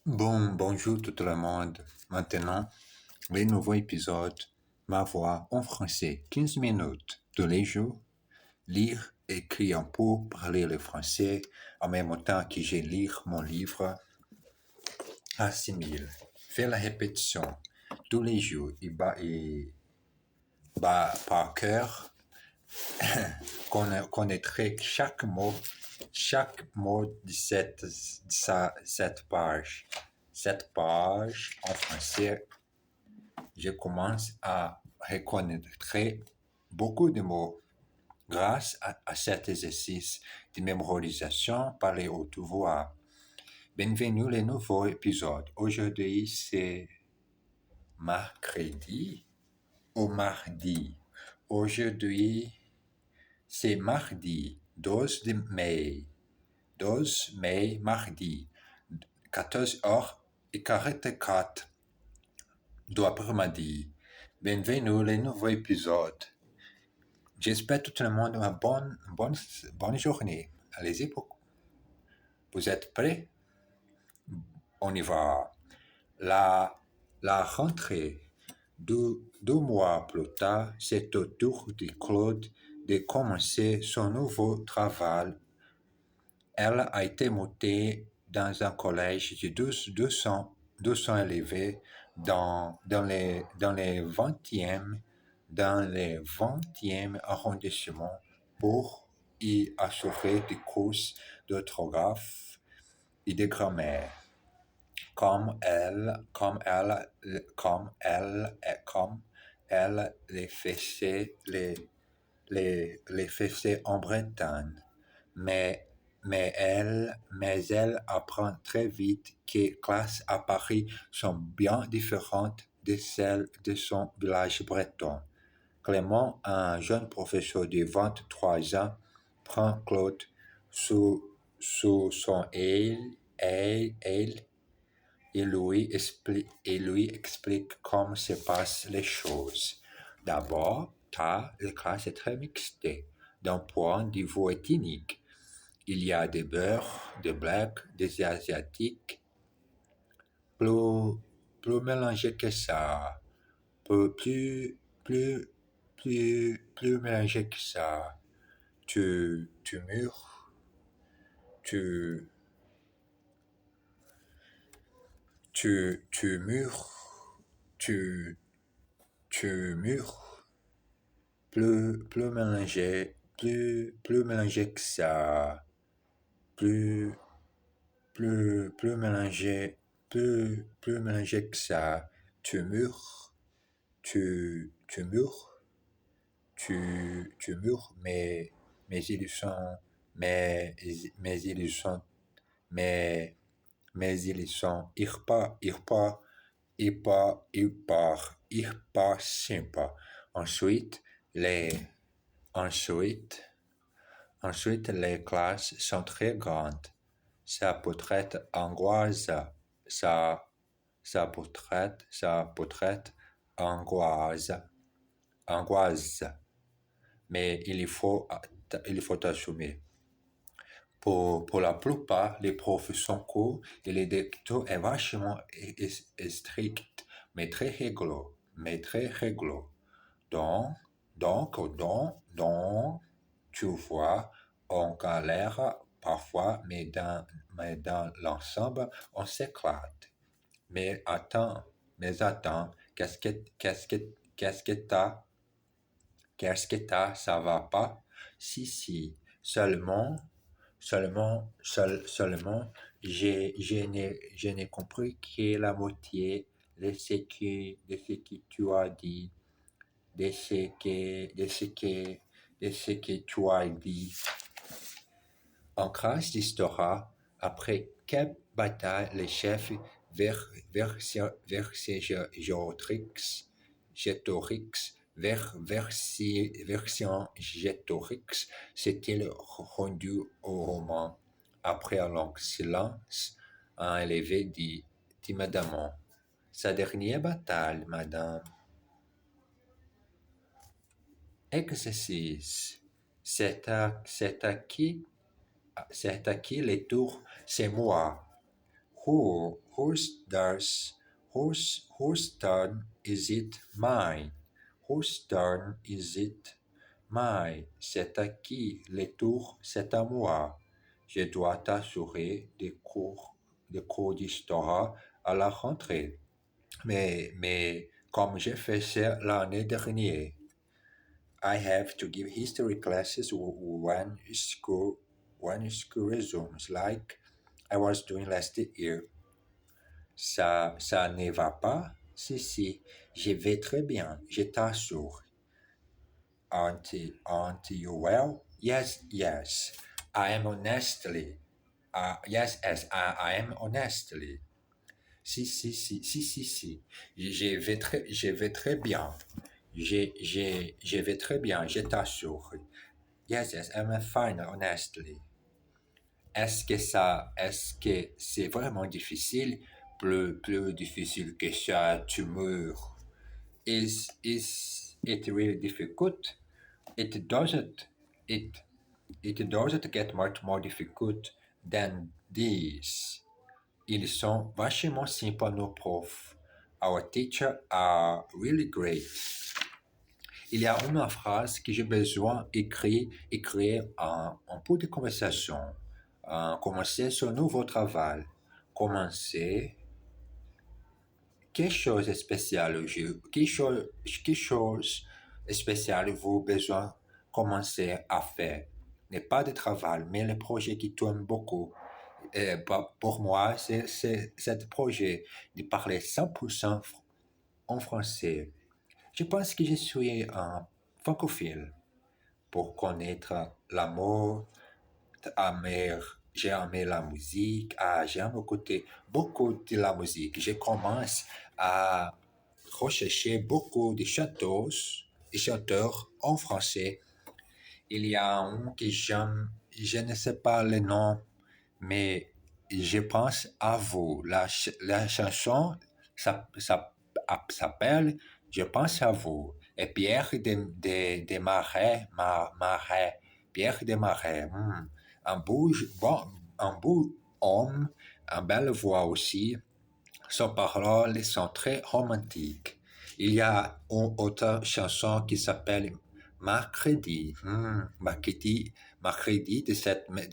Bonjour tout le monde. Maintenant, les nouveaux épisodes, ma voix en français, 15 minutes tous les jours, lire, écrire pour parler le français en même temps que je lis mon livre, assimile, fais la répétition tous les jours et par cœur, connaîtrait chaque mot de cette page. Cette page en français, je commence à reconnaître beaucoup de mots grâce à cet exercice de mémorisation par les hautes voix. Bienvenue au nouveau épisode. Aujourd'hui, c'est mercredi ou mardi. Aujourd'hui, c'est mardi, 12 de mai. 12 mai, mardi, 14h44 de l'après-midi. Bienvenue au nouveau épisode. J'espère que tout le monde a une bonne journée. Allez-y, vous êtes prêts? On y va. La rentrée, deux mois plus tard, c'est au tour de Claude de commencer son nouveau travail. Elle a été montée dans un collège de 200 élèves dans les 20e arrondissement pour y assurer des cours d'orthographe et de grammaire. Comme elle les faisait en Bretagne. Mais elle apprend très vite que les classes à Paris sont bien différentes de celles de son village breton. Clément, un jeune professeur de 23 ans, prend Claude sous son aile et lui explique comment se passent les choses. D'abord, la classe est très mixte d'un point de vue ethnique. Il y a des Beurs, des Blacks, des Asiatiques, plus mélangés que ça, plus mélangés que ça. Tu mûres, tu, tu mûres, tu mûres, plus mélangé que ça, plus mélangé, plus mélangé que ça. Tu mûres, tu mûres, tu mûres, mais ils sont, mais ils sont, mais ils sont hyper sympa. Les, ensuite, ensuite, les classes sont très grandes. Ça peut être angoisse, ça, ça peut être angoisse, mais il faut assumer. Pour la plupart, les profs sont cool et les directeurs est vachement strict, mais très rigolo. Donc, donc, tu vois, on galère parfois, mais dans l'ensemble, on s'éclate. Mais attends, qu'est-ce que t'as? Ça va pas? Si, seulement, je n'ai compris que la moitié de ce que tu as dit, de ce que tu as dit. En classe d'histoire, après quelle bataille les chefs Vercingétorix s'est-il rendu au roman après un long silence, un élevé dit timidement: Sa dernière bataille, madame. Exercice. C'est à qui les tours? C'est moi. Whose turn is it? Mine. Whose turn is it? Mine. C'est à qui le tour? C'est à moi. Je dois t'assurer des cours d'histoire à la rentrée. Mais comme j'ai fait ça l'année dernière, I have to give history classes when school resumes, like I was doing last year. Ça ne va pas? Si, je vais très bien, je t'assure. Aren't you well? Yes. I am honestly. I am honestly. Si. Je vais très bien. Je vais très bien, je t'assure. Yes, I'm fine, honestly. Est-ce que c'est vraiment difficile? Plus difficile que ça, tu meurs. Is it really difficult? It doesn't. It doesn't get much more difficult than this. Ils sont vachement sympas, nos profs. Our teachers are really great. Il y a une phrase que j'ai besoin d'écrire en peu de conversation. Commencer ce nouveau travail. Commencer quelque chose de spécial. Quelque chose de spécial vous besoin commencer à faire. n'est pas de travail, mais le projet qui tourne beaucoup. Et pour moi, c'est ce projet de parler 100% en français. Je pense que je suis un francophile pour connaître l'amour, j'ai aimé la musique, j'aime écouter beaucoup de la musique. Je commence à rechercher beaucoup de chanteurs en français. Il y a un que j'aime, je ne sais pas le nom, mais je pense à vous. La chanson s'appelle Je pense à vous. Et Pierre de Marais, Pierre de Marais, un beau homme, une belle voix aussi. Ses paroles sont très romantiques. Il y a une autre chanson qui s'appelle Mercredi. Mercredi de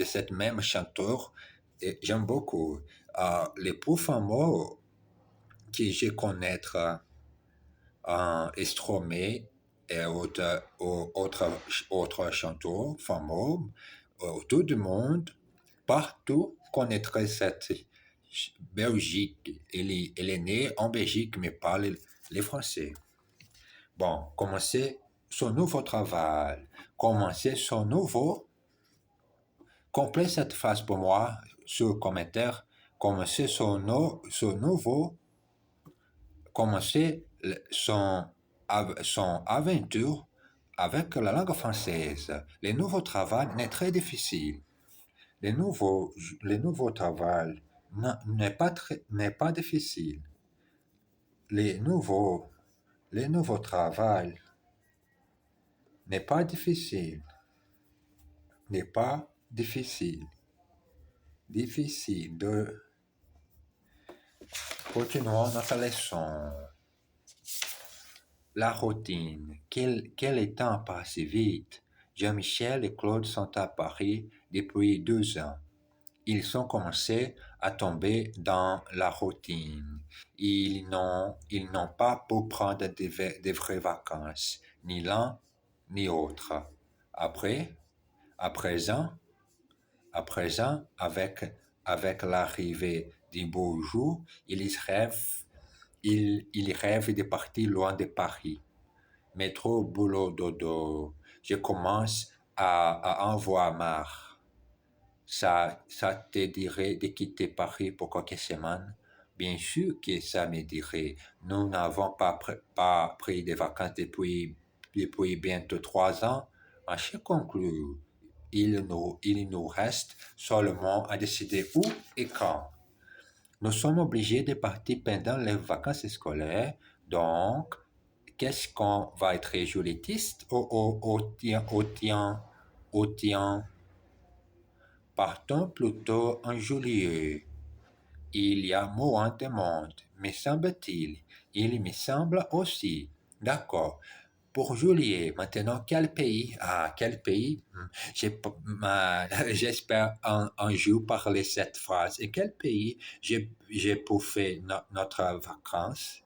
cette même chanteur. Et j'aime beaucoup. Les plus fameux que je connais, Stromae et autres chanteurs fameux, tout le monde, partout connaîtrait cette Belgique. Elle est née en Belgique, mais parle les Français. Bon, commencer son nouveau travail, commencer son nouveau. Complet cette phrase pour moi sur le commentaire. Commencer son nouveau. Commencer son aventure avec la langue française. Le nouveau travail n'est très difficile. Le nouveau travail n'est pas difficile. Le nouveau travail n'est pas difficile. N'est pas difficile. Difficile de... Continuons notre leçon. La routine. Quel temps passe vite. Jean-Michel et Claude sont à Paris depuis 2 ans. Ils ont commencé à tomber dans la routine. Ils n'ont pas pu prendre de vraies vacances, ni l'un ni l'autre. À présent, avec l'arrivée du beau jour, ils rêvent de partir loin de Paris. Métro, boulot, dodo. Je commence à en voir marre. Ça te dirait de quitter Paris pour quelques semaines? Bien sûr que ça me dirait. Nous n'avons pas pris de vacances depuis bientôt 3 ans. Mais je conclue. Il nous reste seulement à décider où et quand. Nous sommes obligés de partir pendant les vacances scolaires, donc qu'est-ce qu'on va être juilletiste ou tien? Partons plutôt en juillet. il y a moins de monde, me semble-t-il. Il me semble aussi. D'accord. Pour Julie, maintenant, quel pays? Ah, quel pays? J'espère un jour parler cette phrase. Et quel pays j'ai pour faire notre vacances?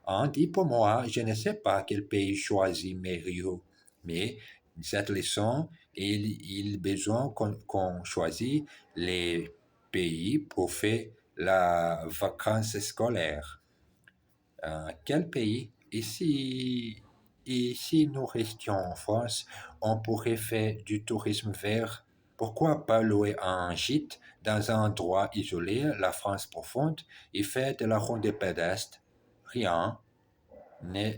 Hein, dis pour moi, je ne sais pas quel pays choisit Mario, mais cette leçon, il a besoin qu'on choisit les pays pour faire la vacances scolaire. Quel pays? Et si nous restions en France, on pourrait faire du tourisme vert. Pourquoi pas louer un gîte dans un endroit isolé, la France profonde, et faire de la ronde pédestre? Rien ne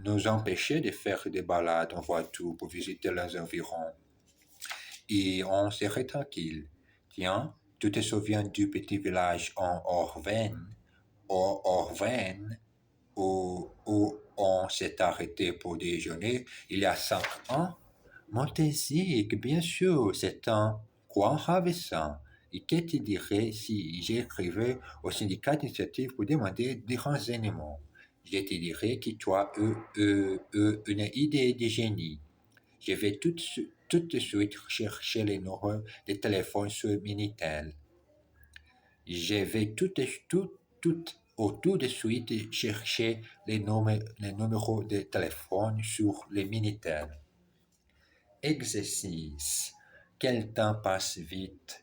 nous empêcher de faire des balades en voiture pour visiter les environs. Et on serait tranquille. Tiens, tu te souviens du petit village en Orvène, où on s'est arrêté pour déjeuner il y a 5 ans? Montésic, bien sûr, c'est un coin ravissant. Et que tu dirais si j'écrivais au syndicat d'initiative pour demander des renseignements? Je te dirais que tu as une idée de génie. Je vais tout de suite chercher les numéros de téléphone sur Minitel. Je vais tout de suite chercher les numéros de téléphone sur le Minitel. Exercice. Quel temps passe vite.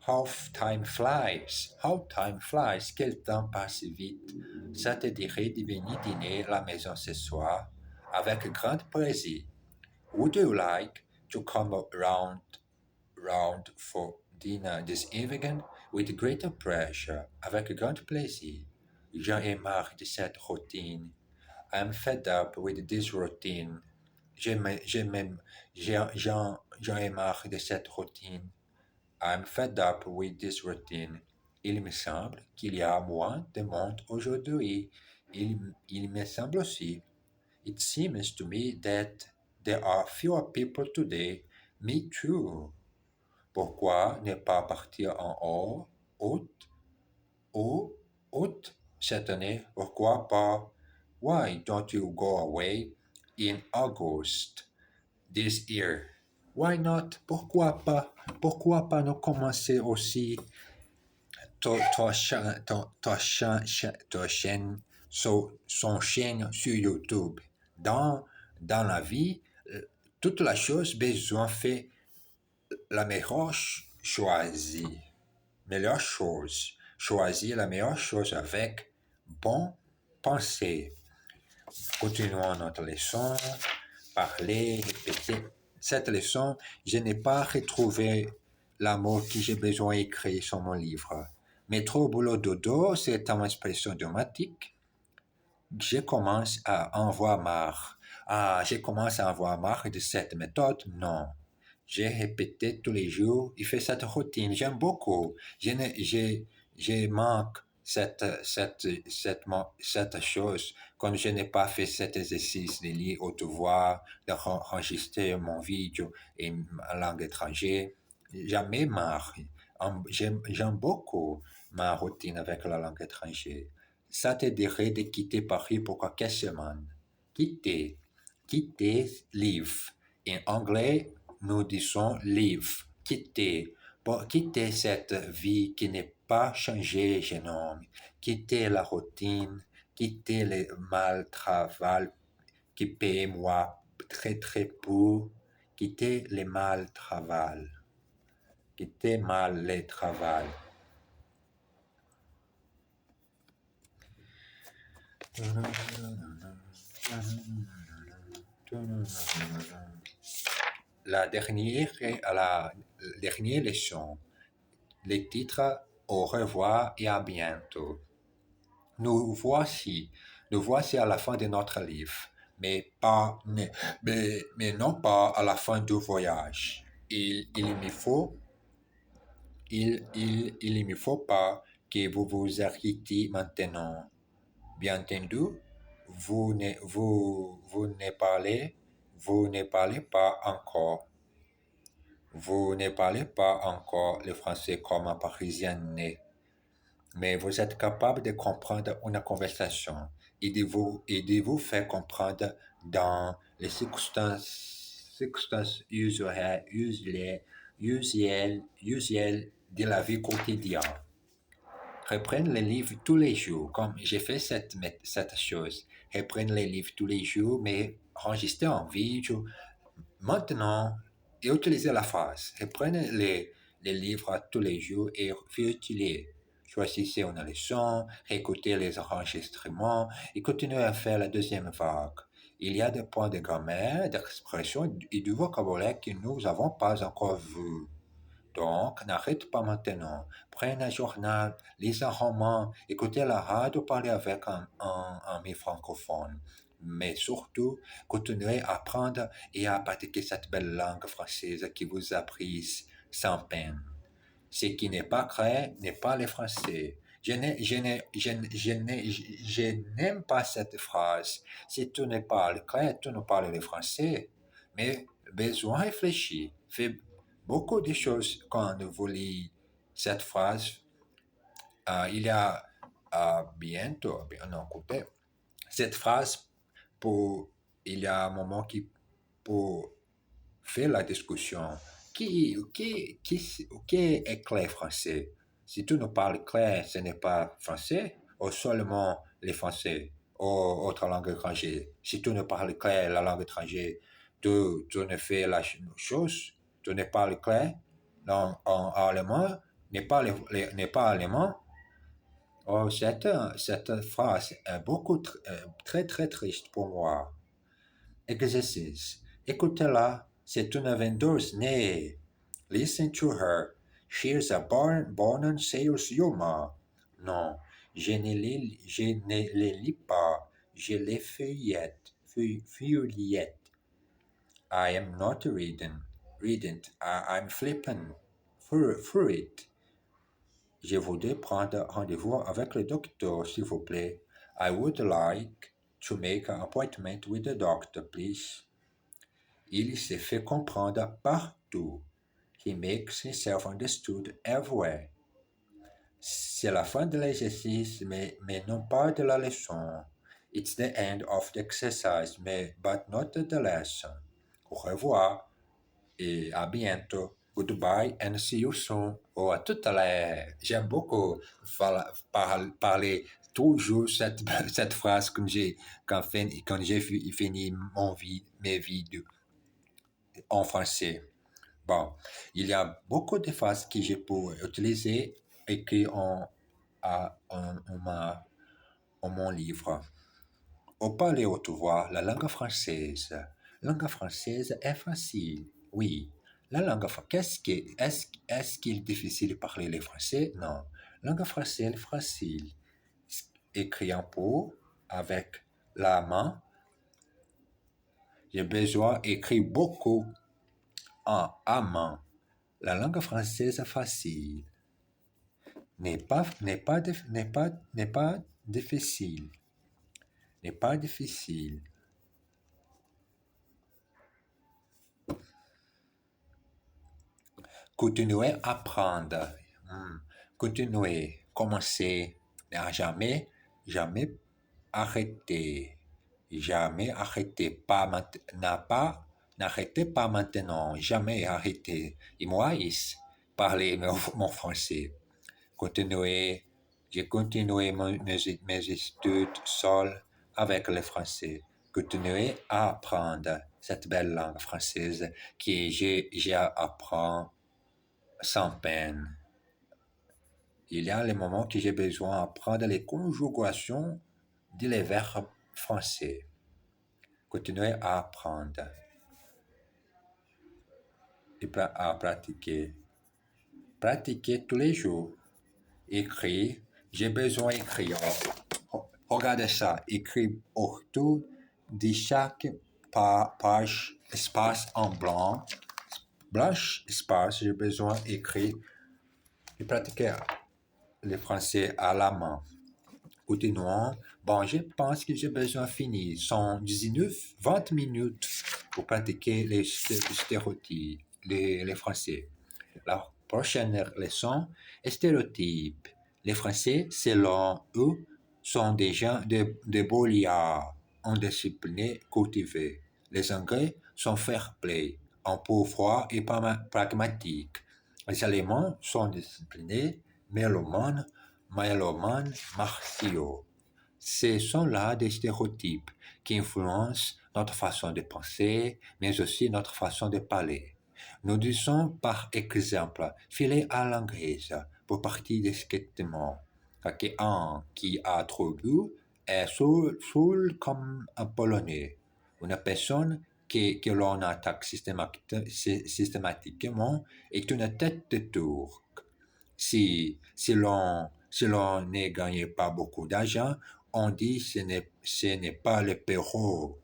How time flies. How time flies. Quel temps passe vite. Ça te dirait de venir dîner à la maison ce soir avec grand plaisir. Would you like to come round for dinner this evening? With greater pleasure. Avec grand plaisir. J'en ai marre de cette routine. I'm fed up with this routine. J'en ai marre de cette routine. I'm fed up with this routine. Il me semble qu'il y a moins de monde aujourd'hui. Il me semble aussi. It seems to me that there are fewer people today. Me too. Pourquoi ne pas partir en août cette année? Pourquoi pas? Why don't you go away in August this year? Why not? Pourquoi pas? Pourquoi pas nous commencer aussi ta chaîne, son chaîne sur YouTube? Dans la vie, toute la chose besoin fait la meilleure chose. Choisir la meilleure chose avec bon pensée. Continuons notre leçon. Parler, répéter. Cette leçon, je n'ai pas retrouvé l'amour que j'ai besoin d'écrire sur mon livre. Métro, boulot, dodo, c'est une expression dramatique. Je commence à en voir marre. Je commence à en voir marre de cette méthode. Non. J'ai répété tous les jours. Il fait cette routine. J'aime beaucoup. Je manque cette chose quand je n'ai pas fait cet exercice de lire haute voix, d'enregistrer mon vidéo en langue étrangère. Jamais marre. J'aime beaucoup ma routine avec la langue étrangère. Ça te dirait de quitter Paris pour quelques semaines. Quitter, leave. En anglais, nous disons leave, quitter. Pour quitter cette vie qui n'est pas changée, jeune homme. Quitter la routine, quitter le mal travail qui paye moi très très peu. Quitter le mal travail. Quitter mal le travail. La dernière leçon. Les titres au revoir et à bientôt. Nous voici à la fin de notre livre, mais non pas à la fin du voyage. Il ne me faut pas que vous vous arrêtiez maintenant. Bien entendu, vous ne parlez pas encore. Vous ne parlez pas encore le français comme un Parisien né, mais vous êtes capable de comprendre une conversation et de vous faire comprendre dans les circonstances usuelles de la vie quotidienne. Reprendre les livres tous les jours, comme j'ai fait cette chose. Reprendre les livres tous les jours, mais enregistrer en vidéo. Maintenant, et utiliser la phrase. Reprenez les livres tous les jours et réutilisez. Choisissez une leçon, écoutez les enregistrements et continuez à faire la deuxième vague. Il y a des points de grammaire, d'expression et du vocabulaire que nous n'avons pas encore vus. Donc, n'arrête pas maintenant. Prenez un journal, lisez un roman, écoutez la radio, parlez avec un ami francophone. Mais surtout, continuez à apprendre et à pratiquer cette belle langue française qui vous a prise sans peine. Ce qui n'est pas clair n'est pas le français. Je n'aime pas cette phrase. Si tu ne parles clair, tu ne parles le français. Mais besoin réfléchir. Fais beaucoup de choses quand vous lisez cette phrase. Il y a bientôt, non, coupé. Cette phrase, pour, il y a un moment qui, pour faire la discussion, qui est clair français? Si tu ne parles clair, ce n'est pas français, ou seulement les français, ou autre langue étrangère. Si tu ne parles clair la langue étrangère, tu ne fais la chose, tu ne parles clair en allemand, n'est pas allemand. Oh, cette phrase est très, très triste pour moi. Exercice. Écoutez-la, c'est une vendeuse née. Listen to her. She's a born sales humor. Non, je ne les lis pas. Je les feuillette. Feuillette. I am not reading. I'm flipping through it. Je voudrais prendre rendez-vous avec le docteur, s'il vous plaît. I would like to make an appointment with the doctor, please. Il se fait comprendre partout. He makes himself understood everywhere. C'est la fin de l'exercice, mais non pas de la leçon. It's the end of the exercise, but not the lesson. Au revoir et à bientôt. Goodbye and see you soon. Oh, à tout à l'heure. J'aime beaucoup parler toujours cette phrase quand j'ai fini mes vidéos en français. Bon, il y a beaucoup de phrases que je peux utiliser écrites en mon livre. Au parler haute voix, la langue française. La langue française est facile, oui. La langue est-ce qu'il est difficile de parler le français? Non. La langue française est facile. Écrit en pot avec la main. J'ai besoin d'écrire beaucoup à main. La langue française est facile. N'est pas difficile. N'est pas difficile. Continuez à apprendre. Continuez. Commencez. Jamais arrêter. Jamais arrêter. N'arrêtez pas maintenant. Jamais arrêter. Et moi, parler mon français. Continuez. J'ai continué mes études seul avec le français. Continuez à apprendre cette belle langue française que j'ai apprends sans peine. Il y a les moments que j'ai besoin d'apprendre les conjugations des verbes français. Continuez à apprendre et à pratiquer. Pratiquez tous les jours. Écrire. J'ai besoin d'écrire. Regardez ça. Écrire autour de chaque page, espace en blanc. Blanche, espace, j'ai besoin d'écrire et pratiquer le français à la main. Continuons. Bon, je pense que j'ai besoin de finir. Sont 19, 20 minutes pour pratiquer les stéréotypes. les Français. La prochaine leçon est stéréotype. Les Français, selon eux, sont des gens de beaux liards, indisciplinés, cultivés. Les Anglais sont fair-play, un peu froids et pragmatiques. Les Allemands sont disciplinés, mélomanes, martiaux. Ce sont là des stéréotypes qui influencent notre façon de penser, mais aussi notre façon de parler. Nous disons par exemple filer à l'anglaise pour partir discrètement. Quelqu'un qui a trop bu est saoul comme un Polonais. Une personne que l'on attaque systématiquement est une tête de tour. Si l'on ne gagne pas beaucoup d'argent, on dit ce n'est pas le Pérou.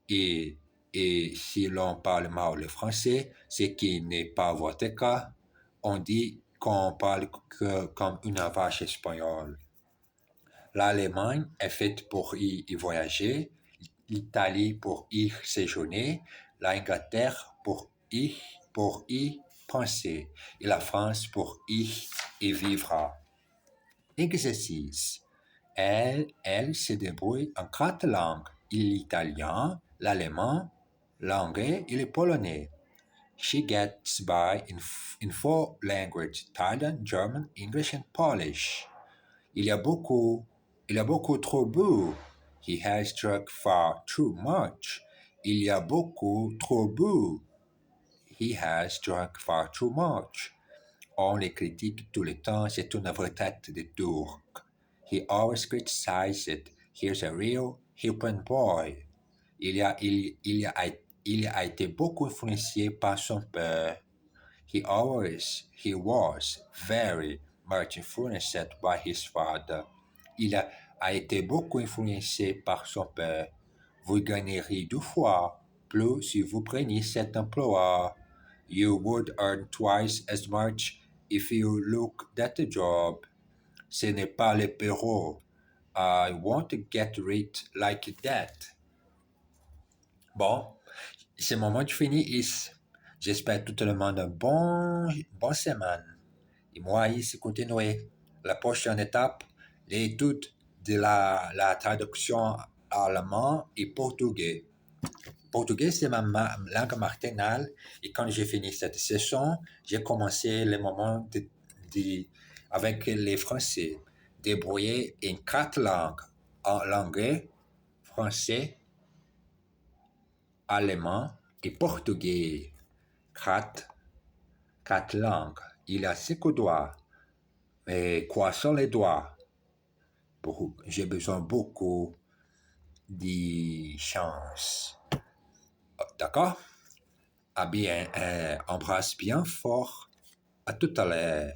Et, et si l'on parle mal le français, ce qui n'est pas votre cas, on dit qu'on parle comme une vache espagnole. L'Allemagne est faite pour y voyager, l'Italie pour y séjourner, l'Angleterre pour y penser et la France pour y vivre. Exercice. Elle se débrouille en 4 langues, l'italien, l'allemand, l'anglais et le polonais. She gets by in 4 languages, Thailand, German, English and Polish. Il y a beaucoup trop bu. He has drunk far too much. Il y a beaucoup trop bu. He has drunk far too much. On les critique tout le temps, c'est une vraie tête de Turc. He always criticizes it. He's a real hippie boy. Il a été beaucoup influencé par son père. He was very much influenced by his father. Il a été beaucoup influencé par son père. Vous gagnerez 2 fois plus si vous preniez cet emploi. You would earn twice as much if you look at the job. Ce n'est pas le Pérou. I want to get rich like that. Bon, c'est le moment de finir. J'espère que tout le monde a une bonne semaine. Et moi, ici, continuer. La prochaine étape, l'étude de la traduction allemand et portugais. Portugais, c'est ma langue maternelle. Et quand j'ai fini cette session, j'ai commencé le moment avec les Français, débrouiller en 4 langues, en anglais, français, allemand et portugais. 4 langues. Il y a 5 doigts. Mais quoi sont les doigts? J'ai besoin beaucoup de chance. D'accord? Ah bien, embrasse bien fort. À tout à l'heure.